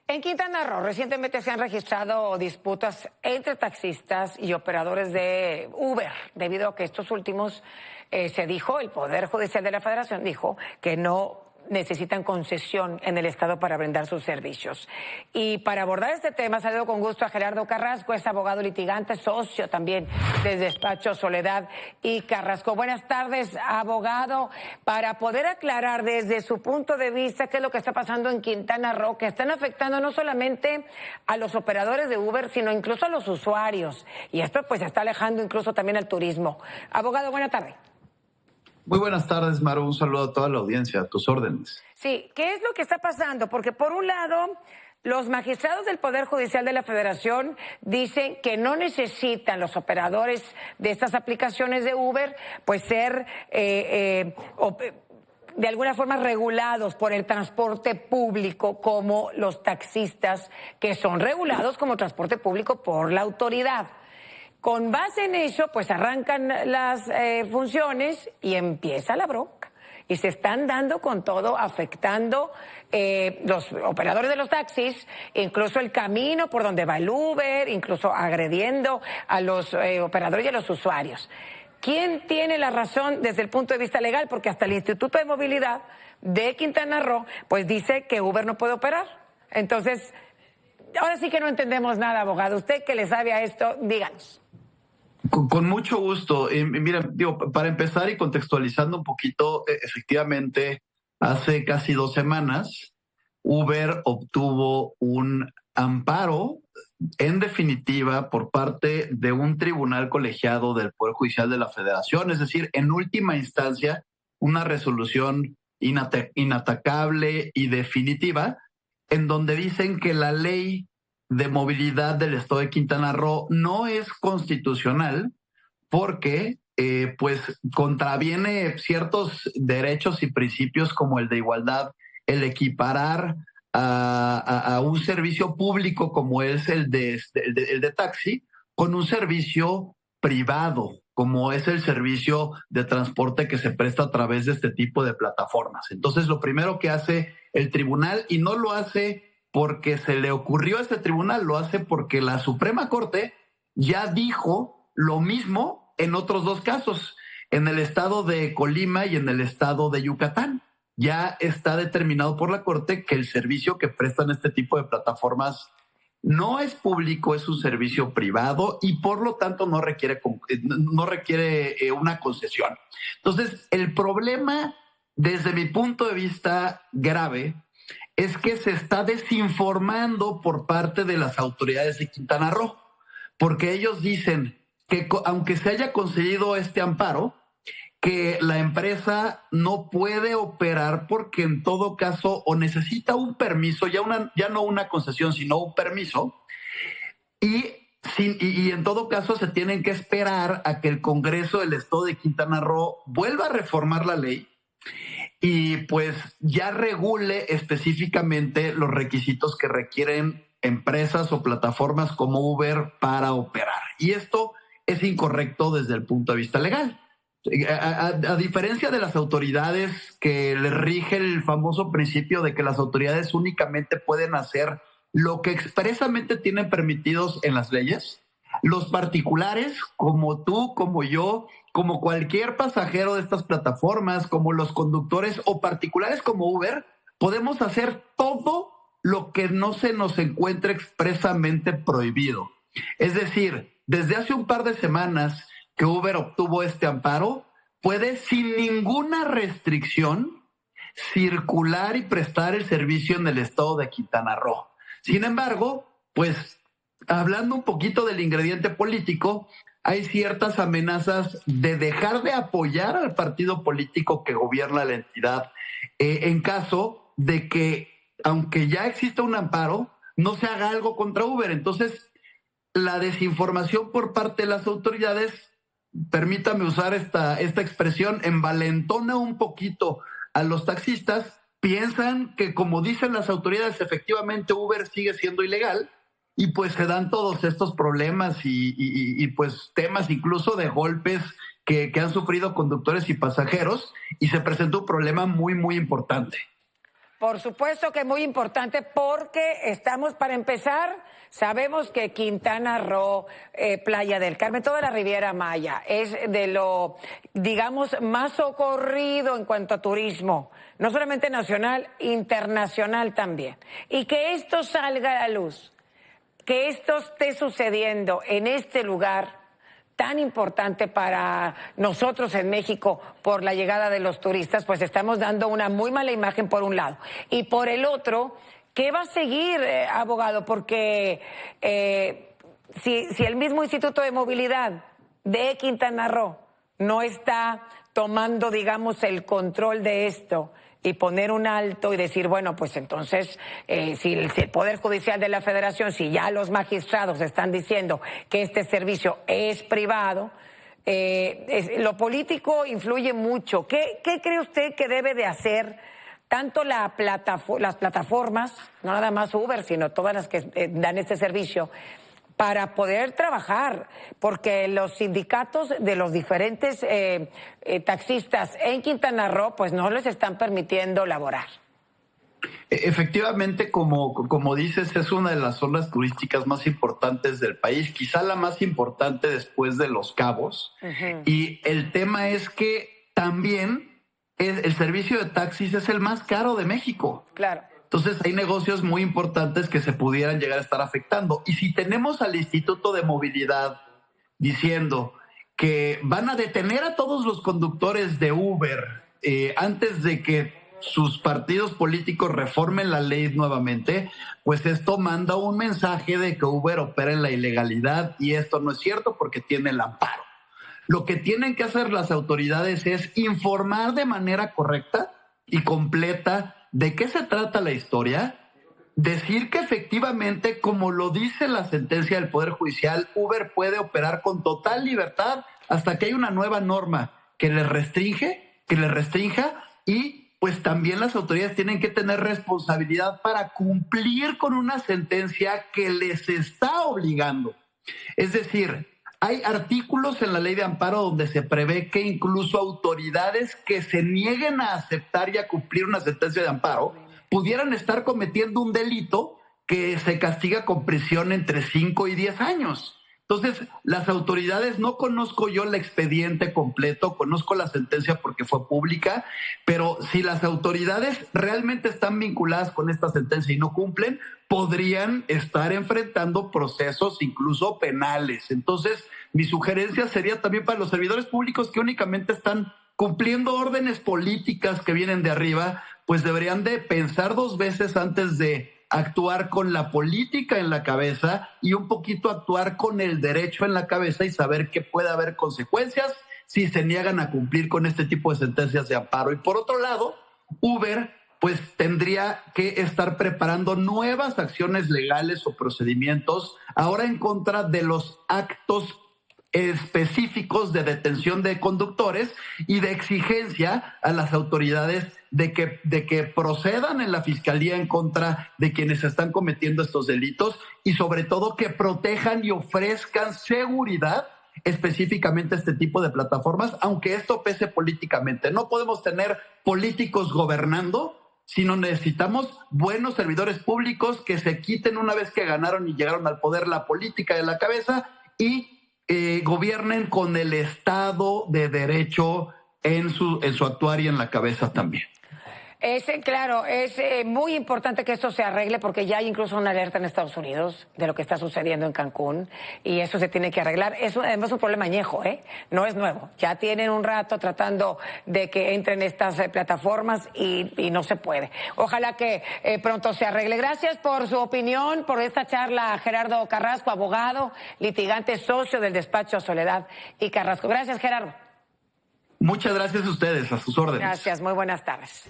En Quintana Roo recientemente se han registrado disputas entre taxistas y operadores de Uber, debido a que estos últimos se dijo, el Poder Judicial de la Federación dijo que no necesitan concesión en el Estado para brindar sus servicios. Y para abordar este tema, saludo con gusto a Gerardo Carrasco, es abogado litigante, socio también del despacho Soledad y Carrasco. Buenas tardes, abogado, para poder aclarar desde su punto de vista qué es lo que está pasando en Quintana Roo, que están afectando no solamente a los operadores de Uber, sino incluso a los usuarios. Y esto pues está alejando incluso también al turismo. Abogado, buena tarde. Muy buenas tardes, Maru. Un saludo a toda la audiencia, a tus órdenes. Sí, ¿qué es lo que está pasando? Porque por un lado, los magistrados del Poder Judicial de la Federación dicen que no necesitan los operadores de estas aplicaciones de Uber, pues ser de alguna forma regulados por el transporte público como los taxistas, que son regulados como transporte público por la autoridad. Con base en eso, pues arrancan las funciones y empieza la bronca. Y se están dando con todo, afectando los operadores de los taxis, incluso el camino por donde va el Uber, incluso agrediendo a los operadores y a los usuarios. ¿Quién tiene la razón desde el punto de vista legal? Porque hasta el Instituto de Movilidad de Quintana Roo, pues dice que Uber no puede operar. Entonces, ahora sí que no entendemos nada, abogado. Usted que le sabe a esto, díganos. Con mucho gusto. Mira, digo, para empezar y contextualizando un poquito, efectivamente, hace casi 2 semanas, Uber obtuvo un amparo, en definitiva, por parte de un tribunal colegiado del Poder Judicial de la Federación, es decir, en última instancia, una resolución inatacable y definitiva, en donde dicen que la ley de movilidad del Estado de Quintana Roo no es constitucional porque pues contraviene ciertos derechos y principios como el de igualdad, el equiparar a un servicio público como es el de taxi con un servicio privado como es el servicio de transporte que se presta a través de este tipo de plataformas. Entonces, lo primero que hace el tribunal, y no lo hace porque se le ocurrió a este tribunal, lo hace porque la Suprema Corte ya dijo lo mismo en otros 2 casos, en el estado de Colima y en el estado de Yucatán. Ya está determinado por la Corte que el servicio que prestan este tipo de plataformas no es público, es un servicio privado y por lo tanto no requiere una concesión. Entonces, el problema, desde mi punto de vista grave, es que se está desinformando por parte de las autoridades de Quintana Roo, porque ellos dicen que aunque se haya concedido este amparo, que la empresa no puede operar porque en todo caso o necesita un permiso, ya no una concesión, sino un permiso, y en todo caso se tienen que esperar a que el Congreso del Estado de Quintana Roo vuelva a reformar la ley y pues ya regule específicamente los requisitos que requieren empresas o plataformas como Uber para operar. Y esto es incorrecto desde el punto de vista legal. A diferencia de las autoridades que les rige el famoso principio de que las autoridades únicamente pueden hacer lo que expresamente tienen permitidos en las leyes, los particulares, como tú, como yo, como cualquier pasajero de estas plataformas, como los conductores o particulares como Uber, podemos hacer todo lo que no se nos encuentre expresamente prohibido. Es decir, desde hace un par de semanas que Uber obtuvo este amparo, puede sin ninguna restricción circular y prestar el servicio en el estado de Quintana Roo. Sin embargo, pues hablando un poquito del ingrediente político, hay ciertas amenazas de dejar de apoyar al partido político que gobierna la entidad en caso de que, aunque ya exista un amparo, no se haga algo contra Uber. Entonces, la desinformación por parte de las autoridades, permítame usar esta expresión, envalentona un poquito a los taxistas, piensan que como dicen las autoridades, efectivamente Uber sigue siendo ilegal y pues se dan todos estos problemas y pues temas incluso de golpes que han sufrido conductores y pasajeros y se presenta un problema muy, muy importante. Por supuesto que es muy importante porque estamos, para empezar, sabemos que Quintana Roo, Playa del Carmen, toda la Riviera Maya es de lo, digamos, más socorrido en cuanto a turismo, no solamente nacional, internacional también. Y que esto salga a la luz, que esto esté sucediendo en este lugar tan importante para nosotros en México por la llegada de los turistas, pues estamos dando una muy mala imagen por un lado. Y por el otro, ¿qué va a seguir, abogado? Porque si el mismo Instituto de Movilidad de Quintana Roo no está tomando, digamos, el control de esto y poner un alto y decir, bueno, pues entonces, si el Poder Judicial de la Federación, si ya los magistrados están diciendo que este servicio es privado, lo político influye mucho. ¿Qué cree usted que debe de hacer tanto las plataformas, no nada más Uber, sino todas las que dan este servicio, para poder trabajar? Porque los sindicatos de los diferentes taxistas en Quintana Roo pues no les están permitiendo laborar. Efectivamente, como dices, es una de las zonas turísticas más importantes del país, quizá la más importante después de Los Cabos. Y el tema es que también el servicio de taxis es el más caro de México. Claro. Entonces hay negocios muy importantes que se pudieran llegar a estar afectando. Y si tenemos al Instituto de Movilidad diciendo que van a detener a todos los conductores de Uber antes de que sus partidos políticos reformen la ley nuevamente, pues esto manda un mensaje de que Uber opera en la ilegalidad, y esto no es cierto porque tiene el amparo. Lo que tienen que hacer las autoridades es informar de manera correcta y completa de qué se trata la historia, decir que efectivamente, como lo dice la sentencia del Poder Judicial, Uber puede operar con total libertad hasta que hay una nueva norma que le restrinja, y pues también las autoridades tienen que tener responsabilidad para cumplir con una sentencia que les está obligando. Es decir, hay artículos en la ley de amparo donde se prevé que incluso autoridades que se nieguen a aceptar y a cumplir una sentencia de amparo pudieran estar cometiendo un delito que se castiga con prisión entre 5 y 10 años. Entonces, las autoridades, no conozco yo el expediente completo, conozco la sentencia porque fue pública, pero si las autoridades realmente están vinculadas con esta sentencia y no cumplen, podrían estar enfrentando procesos incluso penales. Entonces, mi sugerencia sería también para los servidores públicos que únicamente están cumpliendo órdenes políticas que vienen de arriba, pues deberían de pensar 2 veces antes de actuar con la política en la cabeza y un poquito actuar con el derecho en la cabeza, y saber que puede haber consecuencias si se niegan a cumplir con este tipo de sentencias de amparo. Y por otro lado, Uber pues tendría que estar preparando nuevas acciones legales o procedimientos ahora en contra de los actos específicos de detención de conductores y de exigencia a las autoridades de que procedan en la fiscalía en contra de quienes están cometiendo estos delitos, y sobre todo que protejan y ofrezcan seguridad específicamente a este tipo de plataformas, aunque esto pese políticamente. No podemos tener políticos gobernando, sino necesitamos buenos servidores públicos que se quiten, una vez que ganaron y llegaron al poder, la política de la cabeza y gobiernen con el Estado de Derecho en su actuar y en la cabeza también. Claro, es muy importante que esto se arregle, porque ya hay incluso una alerta en Estados Unidos de lo que está sucediendo en Cancún, y eso se tiene que arreglar. Además es un problema añejo, no es nuevo. Ya tienen un rato tratando de que entren estas plataformas y no se puede. Ojalá que pronto se arregle. Gracias por su opinión, por esta charla, Gerardo Carrasco, abogado, litigante, socio del despacho Soledad y Carrasco. Gracias, Gerardo. Muchas gracias a ustedes, a sus órdenes. Gracias, muy buenas tardes.